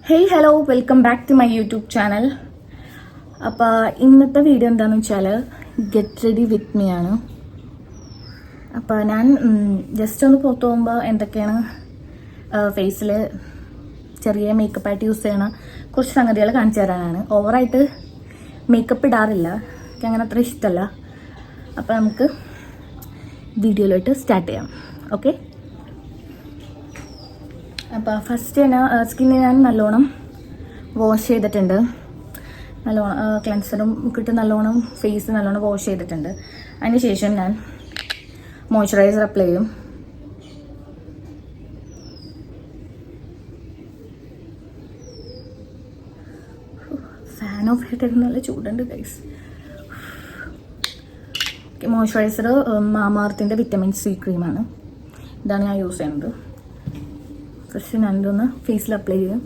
Hey hello, welcome back to my YouTube channel. അപ്പോൾ ഇന്നത്തെ video എന്താണെന്ന് വെച്ചാൽ ഗെറ്റ് റെഡി വിത്ത് മീ ആണ്. അപ്പോൾ ഞാൻ ജസ്റ്റ് ഒന്ന് പുറത്ത് പോകുമ്പോൾ എന്തൊക്കെയാണ് ഫേസിൽ ചെറിയ മേക്കപ്പ് ആയിട്ട് യൂസ് ചെയ്യണ കുറച്ച് സംഗതികൾ കാണിച്ചു തരാനാണ്. ഓവറായിട്ട് മേക്കപ്പ് ഇടാറില്ല, എനിക്ക് അങ്ങനെ അത്ര ഇഷ്ടമല്ല. അപ്പോൾ നമുക്ക് വീഡിയോയിലോട്ട് സ്റ്റാർട്ട് ചെയ്യാം. ഓക്കെ, അപ്പോൾ ഫസ്റ്റ് തന്നെ സ്കിന്ന് ഞാൻ നല്ലോണം വാഷ് ചെയ്തിട്ടുണ്ട്. നല്ലോണം ക്ലെൻസറും ഇട്ട് നല്ലോണം ഫേസ് നല്ലോണം വാഷ് ചെയ്തിട്ടുണ്ട്. അതിന് ശേഷം ഞാൻ മോയ്സ്ചറൈസർ അപ്ലൈ ചെയ്യും. ഫാൻ ഓഫ് ആയിട്ട് നല്ല ചൂടുണ്ട് ഗൈസ്. മോയ്സ്ചറൈസർ മാമാർത്തിൻ്റെ വിറ്റമിൻ സി ക്രീമാണ്. ഇതാണ് ഞാൻ യൂസ് ചെയ്യുന്നത്. ഫസ്റ്റ് ഞാൻ ഇതൊന്ന് ഫേസിൽ അപ്ലൈ ചെയ്യും.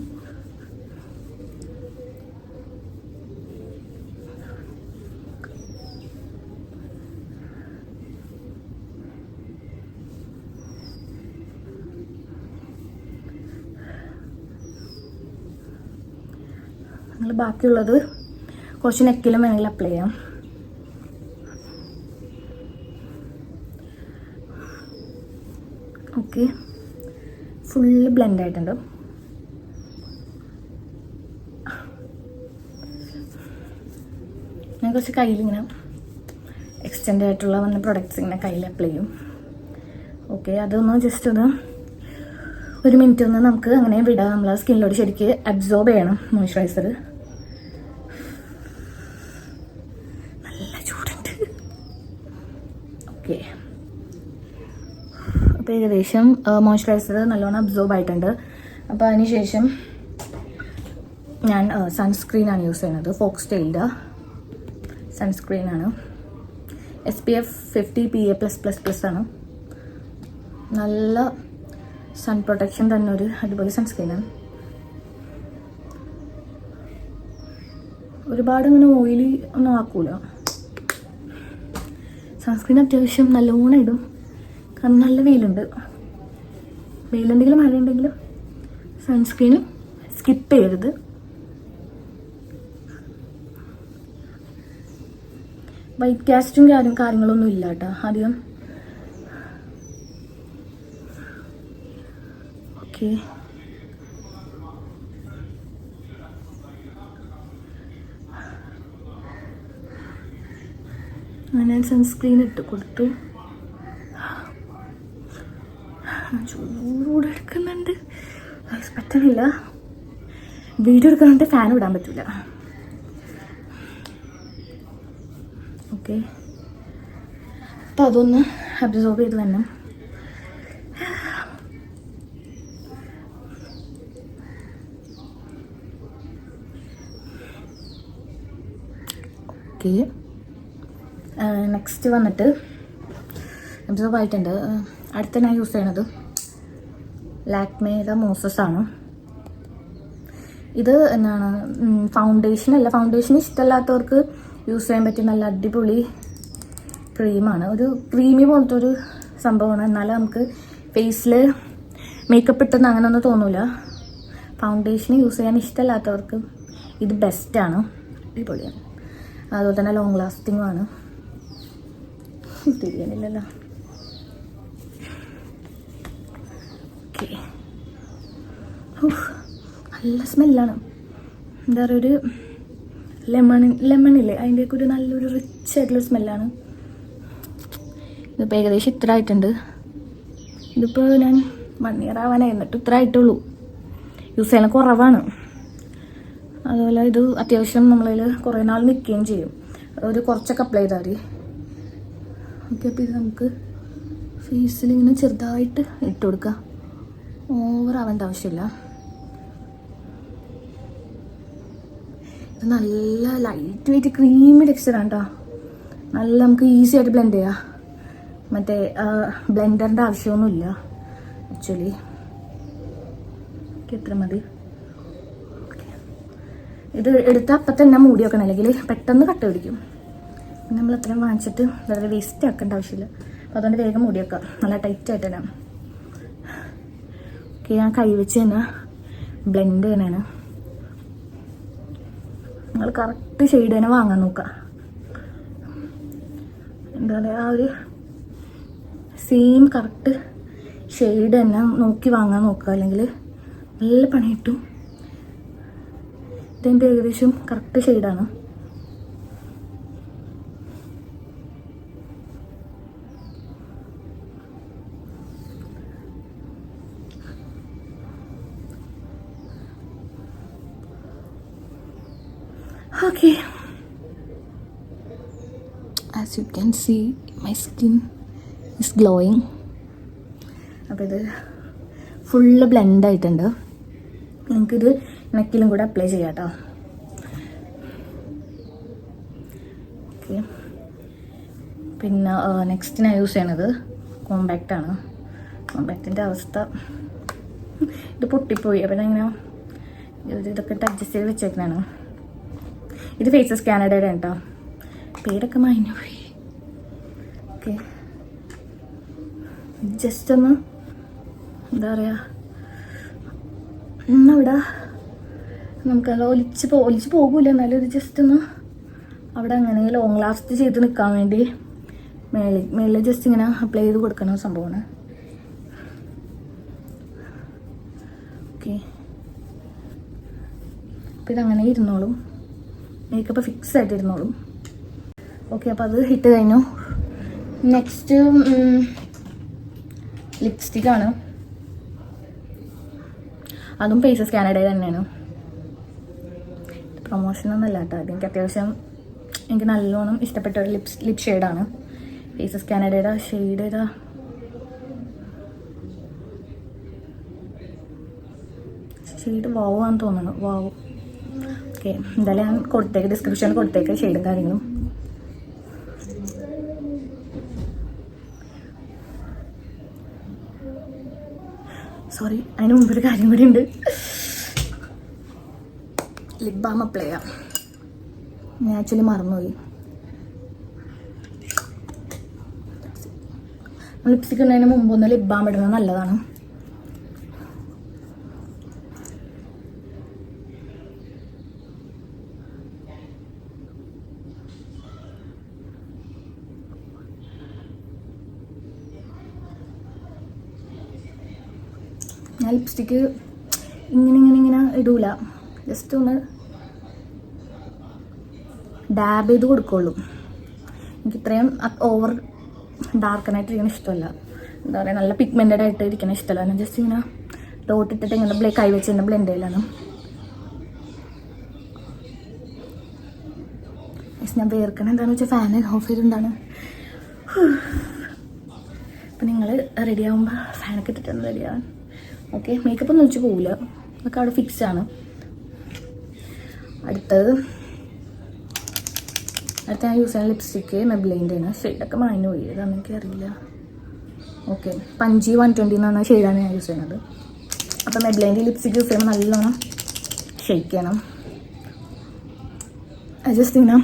നിങ്ങൾ ബാക്കിയുള്ളത് കുറച്ച് നെക്കിലും വേണമെങ്കിൽ അപ്ലൈ ചെയ്യാം. ഓക്കെ, ഫുള്ള് ബ്ലെൻഡ് ആയിട്ടുണ്ട്. ഞാൻ കുറച്ച് കയ്യിലിങ്ങനെ എക്സ്റ്റെൻഡ് ആയിട്ടുള്ള വന്ന പ്രൊഡക്ട്സ് ഇങ്ങനെ കയ്യിൽ അപ്ലൈ ചെയ്യും. ഓക്കെ, അതൊന്ന് ജസ്റ്റ് ഒന്ന് ഒരു മിനിറ്റ് ഒന്ന് നമുക്ക് അങ്ങനെ വിടാം. നമ്മൾ ആ സ്കിന്നിലോട് ശരിക്ക് അബ്സോർബ് ചെയ്യണം മോയ്സ്ചറൈസർ. നല്ല ചൂടുണ്ട്. ഓക്കെ, അപ്പോൾ ഏകദേശം മോയ്സ്ചറൈസർ നല്ലോണം അബ്സോർബ് ആയിട്ടുണ്ട്. അപ്പോൾ അതിന് ശേഷം ഞാൻ സൺസ്ക്രീനാണ് യൂസ് ചെയ്യുന്നത്. ഫോക്സ്ടെയിലിൻ്റെ സൺസ്ക്രീനാണ്. SPF 50 PA+++ ആണ്. നല്ല സൺ പ്രൊട്ടക്ഷൻ തന്നെ ഒരു അടിപൊളി സൺസ്ക്രീനാണ്. ഒരുപാട് ഇങ്ങനെ ഓയിലി ഒന്നും ആക്കൂല. സൺസ്ക്രീൻ അത്യാവശ്യം നല്ലോണം ഇടും, കാരണം നല്ല വെയിലുണ്ടെങ്കിലും മഴയുണ്ടെങ്കിലും സൺസ്ക്രീനും സ്കിപ്പ് ചെയ്യരുത്. വൈറ്റ് കാസ്റ്റും കാര്യങ്ങളൊന്നും ഇല്ല കേട്ടോ അധികം. ഓക്കെ, ഞാൻ സൺസ്ക്രീൻ ഇട്ട് കൊടുത്തു. ചൂട് എടുക്കുന്നുണ്ട്, പറ്റുന്നില്ല. വീഡിയോ എടുക്കുന്നുണ്ട്, ഫാൻ ഇടാൻ പറ്റില്ല. ഓക്കെ, അപ്പം അതൊന്ന് അബ്സോർബ് ചെയ്ത് തന്നെ. ഓക്കെ, നെക്സ്റ്റ് വന്നിട്ട് അബ്സോർബ് ആയിട്ടുണ്ട്. അടുത്ത ഞാൻ യൂസ് ചെയ്യണത് ലാക്മേയുടെ മോസസ് ആണ്. ഇത് എന്താണ് ഫൗണ്ടേഷൻ അല്ല, ഫൗണ്ടേഷൻ ഇഷ്ടമല്ലാത്തവർക്ക് യൂസ് ചെയ്യാൻ പറ്റിയ നല്ല അടിപൊളി ക്രീമാണ്. ഒരു ക്രീമി പോലത്തെ ഒരു സംഭവമാണ്. എന്നാലും നമുക്ക് ഫേസിൽ മേക്കപ്പ് ഇട്ടെന്ന് അങ്ങനെ ഒന്നും തോന്നില്ല. ഫൗണ്ടേഷൻ യൂസ് ചെയ്യാൻ ഇഷ്ടമല്ലാത്തവർക്ക് ഇത് ബെസ്റ്റാണ്, അടിപൊളിയാണ്. അതുപോലെ തന്നെ ലോങ് ലാസ്റ്റിങ്ങും ആണ്. തിരിയാനില്ലല്ലോ. ഓക്കെ, നല്ല സ്മെല്ലാണ്. എന്താ പറയുക, ഒരു ലെമണില്ലേ അതിൻ്റെയൊക്കെ ഒരു നല്ലൊരു റിച്ച് ആയിട്ടുള്ള സ്മെല്ലാണ്. ഇതിപ്പോൾ ഏകദേശം ഇത്ര ആയിട്ടുണ്ട്. ഇതിപ്പോൾ ഞാൻ 1 year ആവാനായി, എന്നിട്ട് ഇത്ര ആയിട്ടുള്ളൂ. യൂസ് ചെയ്യാൻ കുറവാണ്. അതുപോലെ ഇത് അത്യാവശ്യം നമ്മളിൽ കുറേ നാൾ നിൽക്കുകയും ചെയ്യും. ഒരു കുറച്ചൊക്കെ അപ്ലൈ ചെയ്താൽ മതി. ഓക്കെ, അപ്പോൾ ഇത് നമുക്ക് ഫേസിൽ ഇങ്ങനെ ചെറുതായിട്ട് ഇട്ട് കൊടുക്കാം. ഓവർ ആവേണ്ട ആവശ്യമില്ല. ഇത് നല്ല ലൈറ്റ് വെയിറ്റ് ക്രീമി ടെക്സ്ചറാണ് കേട്ടോ. നല്ല നമുക്ക് ഈസി ആയിട്ട് ബ്ലെൻഡ് ചെയ്യാം. മറ്റേ ബ്ലെൻഡറിൻ്റെ ആവശ്യമൊന്നുമില്ല ആക്ച്വലി. എത്ര മതി. ഇത് എടുത്ത അപ്പം തന്നെ മൂടി വെക്കണം, അല്ലെങ്കിൽ പെട്ടെന്ന് കട്ട പിടിക്കും. നമ്മൾ അത്രയും വാങ്ങിച്ചിട്ട് വെറുതെ വേസ്റ്റ് ആക്കേണ്ട ആവശ്യമില്ല. അപ്പോൾ അതുകൊണ്ട് വേഗം മൂടി വെക്കാം, നല്ല ടൈറ്റായിട്ട് തന്നെ. ഓക്കെ, ഞാൻ കൈ വെച്ച് തന്നെ ബ്ലെൻഡ് ചെയ്യണതാണ്. നിങ്ങൾ കറക്റ്റ് ഷെയ്ഡ് തന്നെ വാങ്ങാൻ നോക്കുക. എന്താ പറയുക, ആ ഒരു സെയിം കറക്റ്റ് ഷെയ്ഡ് തന്നെ നോക്കി വാങ്ങാൻ നോക്കുക, അല്ലെങ്കിൽ നല്ല പണി കിട്ടും. ഇതിൻ്റെ ഏകദേശം കറക്റ്റ് ഷെയ്ഡാണ്. Okay, as you can see my skin is glowing. അപ്പോൾ ഇത് ഫുള്ള് ബ്ലെൻഡ് ആയിട്ടുണ്ട്. നിങ്ങൾക്കിത് നെക്കിലും കൂടെ അപ്ലൈ ചെയ്യാം കേട്ടോ. ഓക്കെ, പിന്നെ നെക്സ്റ്റ് ഞാൻ യൂസ് ചെയ്യണത് കോമ്പാക്റ്റാണ്. കോമ്പാക്റ്റിൻ്റെ അവസ്ഥ ഇത് പൊട്ടിപ്പോയി. അപ്പം ഞാൻ ഇങ്ങനെ ഇതൊക്കെ ഇട്ട് അഡ്ജസ്റ്റ് ചെയ്ത് വെച്ചേക്കണാണ്. ഇത് ഫേസസ് കാനഡയുടെ കേട്ടോ, പേരൊക്കെ മാഞ്ഞു പോയി. ഓക്കെ, ജസ്റ്റ് ഒന്ന് എന്താ പറയുക, അവിടെ നമുക്കത് ഒലിച്ച് പോകില്ല, എന്നാലും ഇത് ജസ്റ്റ് ഒന്ന് അവിടെ അങ്ങനെ ലോങ് ലാസ്റ്റ് ചെയ്ത് നിൽക്കാൻ വേണ്ടി മേളിൽ ജസ്റ്റ് ഇങ്ങനെ അപ്ലൈ ചെയ്ത് കൊടുക്കുന്ന സംഭവമാണ്. ഓക്കെ, അപ്പം ഇതങ്ങനെ ഇരുന്നോളും, മേക്കപ്പ് ഫിക്സ് ആയിട്ടിരുന്നോളും. ഓക്കെ, അപ്പോൾ അത് ഇട്ട് കഴിഞ്ഞു. നെക്സ്റ്റ് ലിപ്സ്റ്റിക്കാണ്. അതും ഫേസസ് കാനഡയിൽ തന്നെയാണ്. പ്രൊമോഷനൊന്നുമല്ല കേട്ടോ, അതെനിക്ക് അത്യാവശ്യം എനിക്ക് നല്ലോണം ഇഷ്ടപ്പെട്ട ഒരു ലിപ് ഷെയ്ഡാണ്. ഫേസസ് കാനഡയുടെ ഷെയ്ഡ് ഏതാ, ഷെയ്ഡ് വാവാന്ന് തോന്നുന്നു. വാവ്. ഓക്കെ, എന്തായാലും ഞാൻ കൊടുത്തേക്ക്, ഡിസ്ക്രിപ്ഷനിൽ കൊടുത്തേക്ക് ഷെയ്ഡും കാര്യങ്ങളും. സോറി, അതിന് മുമ്പൊരു കാര്യം കൂടി ഉണ്ട്. ലിപ് ബാം അപ്ലൈ ചെയ്യാം. ഞാൻ ആക്ച്വലി മറന്നുപോയി. ലിപ്സ്റ്റിക് ഇടുന്നതിന് മുമ്പൊന്ന് ലിപ് ബാം ഇടുന്നത് നല്ലതാണ്. ഞാൻ ലിപ്സ്റ്റിക്ക് ഇങ്ങനെ ഇടൂല, ജസ്റ്റ് ഒന്ന് ഡാബ് ചെയ്ത് കൊടുക്കുള്ളൂ. എനിക്ക് ഇത്രയും ഓവർ ഡാർക്കനായിട്ട് ഇരിക്കുന്ന ഇഷ്ടമല്ല. എന്താ പറയുക, നല്ല പിഗ്മെൻറ്റഡ് ആയിട്ട് ഇരിക്കുന്ന ഇഷ്ടമല്ല. ഞാൻ ജസ്റ്റ് ഇങ്ങനെ ഡോട്ട് ഇട്ടിട്ട് ഇങ്ങനെ കൈവച്ച് തന്നെ ബ്ലെൻഡ് ചെയ്യലാണ്. ഞാൻ വേർക്കണം എന്താണെന്ന് വെച്ചാൽ ഫാൻ ഓഫ് ചെയ്തിട്ടുണ്ടാണ്. അപ്പം നിങ്ങൾ റെഡി ആകുമ്പോൾ ഫാനൊക്കെ ഇട്ടിട്ടാണ് റെഡിയാവാൻ. ഓക്കെ, മേക്കപ്പ് ഒന്നും വെച്ച് പോവില്ല, അതൊക്കെ അവിടെ ഫിക്സാണ്. അടുത്ത ഞാൻ യൂസ് ചെയ്യുന്ന ലിപ്സ്റ്റിക്ക് മെബ്ലൈൻ്റെ ആണ്. ഷെയ്ഡൊക്കെ മാഞ്ഞു പോയി, അതൊന്നും എനിക്കറിയില്ല. ഓക്കെ, പഞ്ചി 120 എന്ന് പറഞ്ഞ ഷെയ്ഡാണ് ഞാൻ യൂസ് ചെയ്യുന്നത്. അപ്പം മെബ്ലൈൻ്റെ ലിപ്സ്റ്റിക്ക് യൂസ് ചെയ്യുമ്പോൾ നല്ലോണം ഷെയ്ക്ക് ചെയ്യണം. ജസ്റ്റ് ഇങ്ങനെ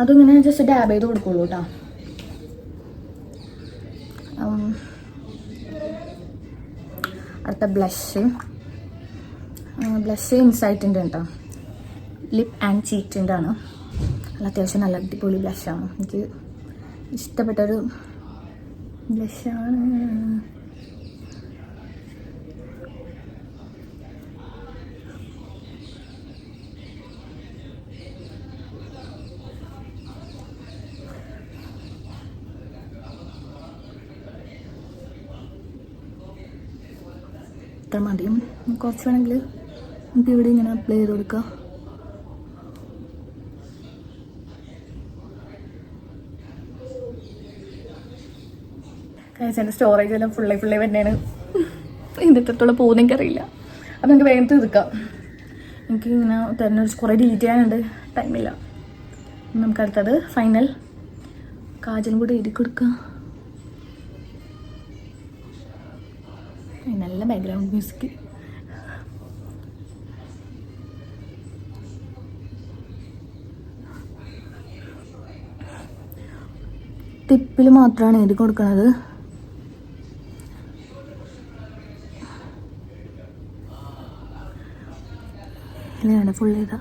അതിങ്ങനെ ജസ്റ്റ് ഡാബ് ചെയ്ത് കൊടുക്കുള്ളൂ കേട്ടോ. അടുത്ത ബ്ലഷ് ഇൻസൈറ്റിൻ്റെ കേട്ടോ, ലിപ്പ് ആൻഡ് ചീക്കിൻ്റെ ആണ്. നല്ല അത്യാവശ്യം നല്ല അടിപൊളി ബ്ലഷാണ്, എനിക്ക് ഇഷ്ടപ്പെട്ടൊരു ബ്ലഷാണ്. ഇത്ര മതിയും, കുറച്ച് വേണമെങ്കിൽ നമുക്ക് ഇവിടെ ഇങ്ങനെ അപ്ലൈ ചെയ്ത് കൊടുക്കാം. കഴിച്ചതിൻ്റെ സ്റ്റോറേജ് എല്ലാം ഫുള്ളി തന്നെയാണ്. ഇതിൻ്റെ എത്രത്തോളം പോകുന്ന എനിക്കറിയില്ല. അപ്പം നമുക്ക് വേഗം തീർക്കാം. എനിക്ക് ഇങ്ങനെ തന്നെ കുറേ ഡിലീറ്റ് ചെയ്യാനുണ്ട്, ടൈമില്ല. നമുക്കടുത്തത് ഫൈനൽ കാജലും കൂടി എഴുതി കൊടുക്കാം. നല്ല ബാക്ക്ഗ്രൗണ്ട് മ്യൂസിക്. ടിപ്പിൽ മാത്രമാണ് എഴുതി കൊടുക്കുന്നത്, ഇങ്ങനെയാണ് ഫുൾ ചെയ്ത.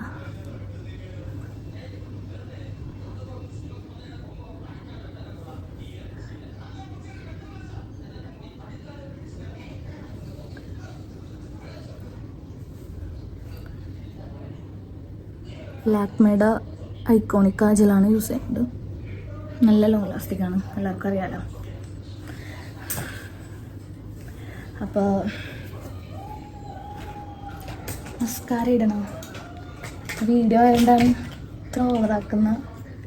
ലാക്മേയുടെ ഐക്കോണിക് കാജലാണ് യൂസ് ചെയ്യുന്നത്. നല്ല ലോങ് ലാസ്റ്റിക് ആണ്, എല്ലാവർക്കും അറിയാലോ. അപ്പോൾ മസ്കാര ഇടണം. വീഡിയോ ആയതുകൊണ്ടാണ് ഇത്ര ഓവറാക്കുന്ന.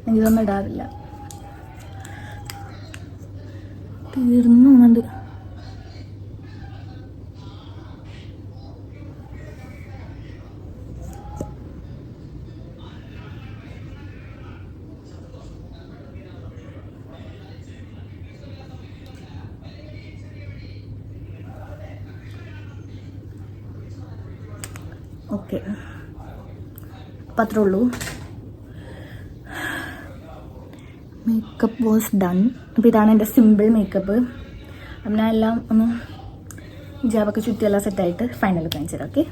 എനിക്കൊന്നും ഇടാറില്ല. തീർന്നു പോകുന്നുണ്ട്. ഓക്കെ, അപ്പം അത്രേ ഉള്ളൂ. Makeup was done. അപ്പോൾ ഇതാണ് എൻ്റെ സിമ്പിൾ മേക്കപ്പ്. അപ്പം ഞാൻ എല്ലാം ഒന്ന് ഹിജാബൊക്കെ ചുറ്റിയെല്ലാം സെറ്റായിട്ട് ഫൈനൽ കാണിച്ചു തരാം. ഓക്കെ,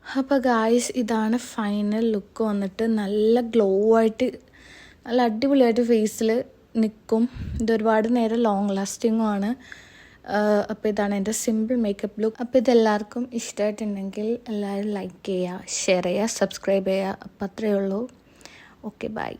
അപ്പോൾ ഗായ്സ് ഇതാണ് ഫൈനൽ ലുക്ക് വന്നിട്ട്. നല്ല ഗ്ലോ ആയിട്ട് നല്ല അടിപൊളിയായിട്ട് ഫേസിൽ നിൽക്കും. ഇതൊരുപാട് നേരം ലോങ് ലാസ്റ്റിങ്ങും ആണ്. അപ്പോൾ ഇതാണ് എൻ്റെ സിമ്പിൾ മേക്കപ്പ് ലുക്ക്. അപ്പോൾ ഇതെല്ലാവർക്കും ഇഷ്ടമായിട്ടുണ്ടെങ്കിൽ എല്ലാവരും ലൈക്ക് ചെയ്യുക, ഷെയർ ചെയ്യുക, സബ്സ്ക്രൈബ് ചെയ്യുക. അപ്പോൾ അത്രയേ ഉള്ളൂ. Okay, by.